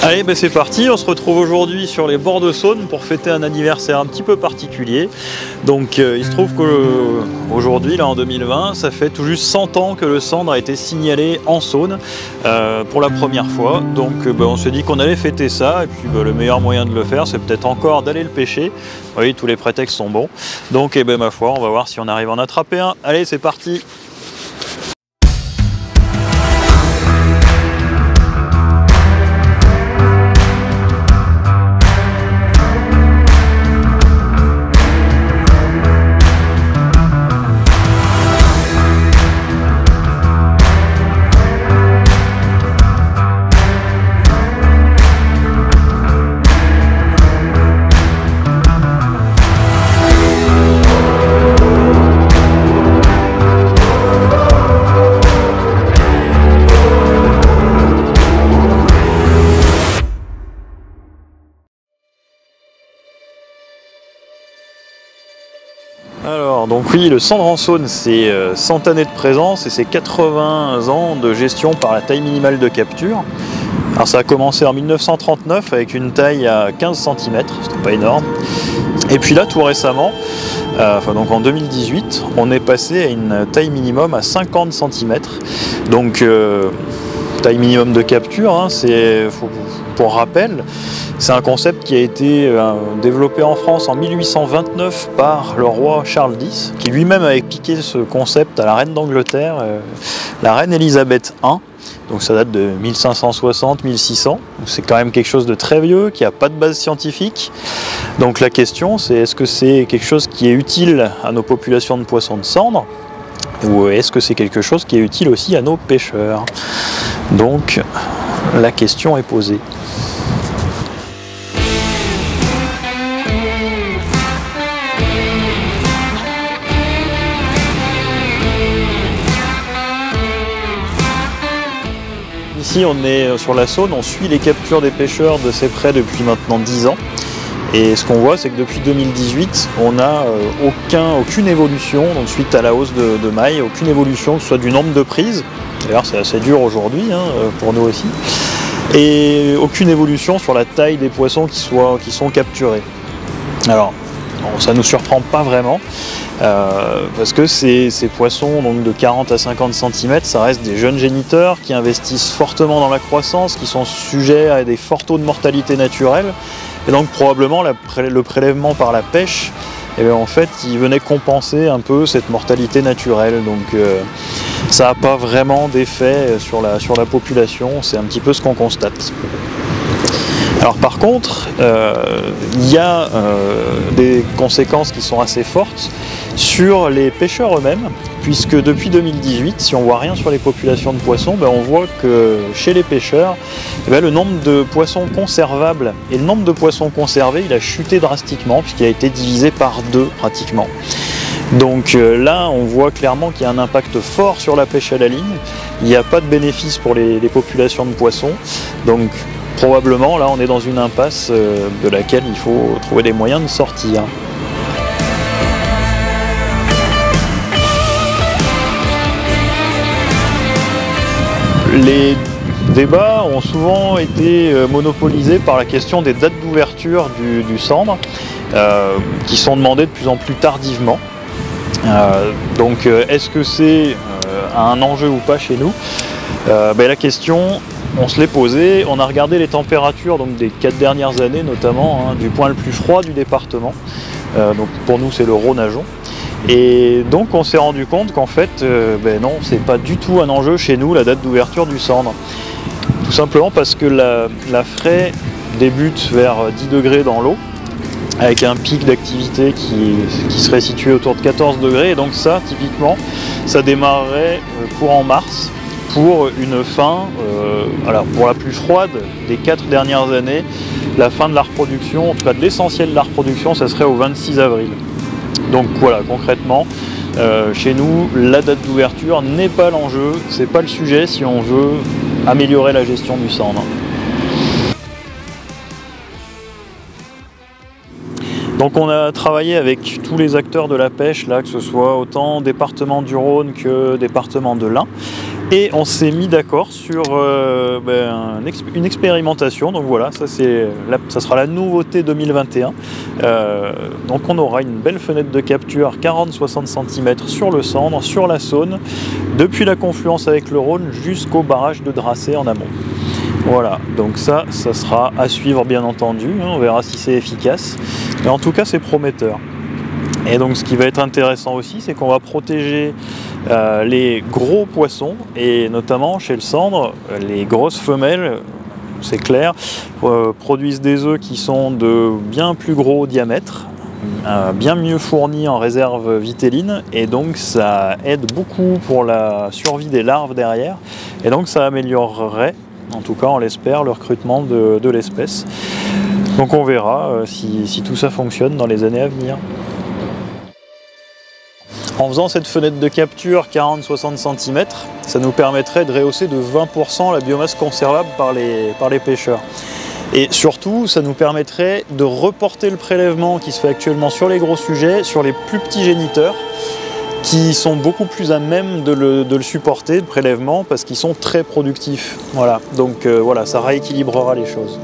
Allez, ben c'est parti, on se retrouve aujourd'hui sur les bords de Saône pour fêter un anniversaire un petit peu particulier. Donc il se trouve qu'aujourd'hui, là en 2020, ça fait tout juste 100 ans que le Sandre a été signalé en Saône pour la première fois. Donc on s'est dit qu'on allait fêter ça, et puis le meilleur moyen de le faire, c'est peut-être encore d'aller le pêcher. Oui, tous les prétextes sont bons. Donc ma foi, on va voir si on arrive à en attraper un. Allez, c'est parti! Alors, donc oui, le Sandre en Saône, c'est 100 années de présence et c'est 80 ans de gestion par la taille minimale de capture. Alors ça a commencé en 1939 avec une taille à 15 cm, c'était pas énorme. Et puis là, tout récemment, donc en 2018, on est passé à une taille minimum à 50 cm. Donc, taille minimum de capture, hein, pour rappel, c'est un concept qui a été développé en France en 1829 par le roi Charles X, qui lui-même avait piqué ce concept à la reine d'Angleterre, la reine Elisabeth I. Donc ça date de 1560-1600, c'est quand même quelque chose de très vieux, qui n'a pas de base scientifique. Donc la question c'est, est-ce que c'est quelque chose qui est utile à nos populations de poissons de cendre, ou est-ce que c'est quelque chose qui est utile aussi à nos pêcheurs? Donc la question est posée. Ici on est sur la Saône, on suit les captures des pêcheurs de ces près depuis maintenant 10 ans. Et ce qu'on voit, c'est que depuis 2018, on n'a aucune évolution, donc suite à la hausse de mailles, aucune évolution, que ce soit du nombre de prises, d'ailleurs c'est assez dur aujourd'hui, hein, pour nous aussi, et aucune évolution sur la taille des poissons qui sont capturés. Alors, ça ne nous surprend pas vraiment, parce que ces poissons donc de 40 à 50 cm, ça reste des jeunes géniteurs qui investissent fortement dans la croissance, qui sont sujets à des forts taux de mortalité naturelle, et donc probablement le prélèvement par la pêche, en fait, il venait compenser un peu cette mortalité naturelle. Donc ça n'a pas vraiment d'effet sur la population, c'est un petit peu ce qu'on constate. Alors par contre, il y a des conséquences qui sont assez fortes sur les pêcheurs eux-mêmes, puisque depuis 2018, si on ne voit rien sur les populations de poissons, on voit que chez les pêcheurs, le nombre de poissons conservables et le nombre de poissons conservés, il a chuté drastiquement, puisqu'il a été divisé par 2 pratiquement. Donc là, on voit clairement qu'il y a un impact fort sur la pêche à la ligne, il n'y a pas de bénéfice pour les populations de poissons, donc probablement là on est dans une impasse de laquelle il faut trouver des moyens de sortir. Les débats ont souvent été monopolisés par la question des dates d'ouverture du Sandre, qui sont demandées de plus en plus tardivement. Donc est-ce que c'est un enjeu ou pas chez nous? La question, on se l'est posée, on a regardé les températures donc, des 4 dernières années notamment, hein, du point le plus froid du département, donc pour nous c'est le Rhône-Ajon. Et donc on s'est rendu compte qu'en fait, non, c'est pas du tout un enjeu chez nous la date d'ouverture du Sandre. Tout simplement parce que la fraie débute vers 10 degrés dans l'eau, avec un pic d'activité qui serait situé autour de 14 degrés. Et donc ça, typiquement, ça démarrerait courant mars pour une fin, alors pour la plus froide des 4 dernières années, la fin de la reproduction, en tout cas de l'essentiel de la reproduction, ça serait au 26 avril. Donc voilà, concrètement, chez nous, la date d'ouverture n'est pas l'enjeu, c'est pas le sujet si on veut améliorer la gestion du Sandre. Donc on a travaillé avec tous les acteurs de la pêche, là, que ce soit autant département du Rhône que département de l'Ain, Et on s'est mis d'accord sur une expérimentation. Donc voilà, ça sera la nouveauté 2021. Donc on aura une belle fenêtre de capture 40-60 cm sur le Sandre, sur la Saône, depuis la confluence avec le Rhône jusqu'au barrage de Dracé en amont. Voilà, donc ça sera à suivre bien entendu, hein, on verra si c'est efficace. Mais en tout cas c'est prometteur. Et donc ce qui va être intéressant aussi, c'est qu'on va protéger les gros poissons, et notamment chez le Sandre, les grosses femelles, c'est clair, produisent des œufs qui sont de bien plus gros diamètre, bien mieux fournis en réserve vitéline, et donc ça aide beaucoup pour la survie des larves derrière, et donc ça améliorerait, en tout cas on l'espère, le recrutement de l'espèce. Donc on verra si tout ça fonctionne dans les années à venir. En faisant cette fenêtre de capture 40-60 cm, ça nous permettrait de rehausser de 20% la biomasse conservable par les pêcheurs. Et surtout, ça nous permettrait de reporter le prélèvement qui se fait actuellement sur les gros sujets, sur les plus petits géniteurs, qui sont beaucoup plus à même de le supporter, le prélèvement, parce qu'ils sont très productifs. Voilà, donc voilà, ça rééquilibrera les choses.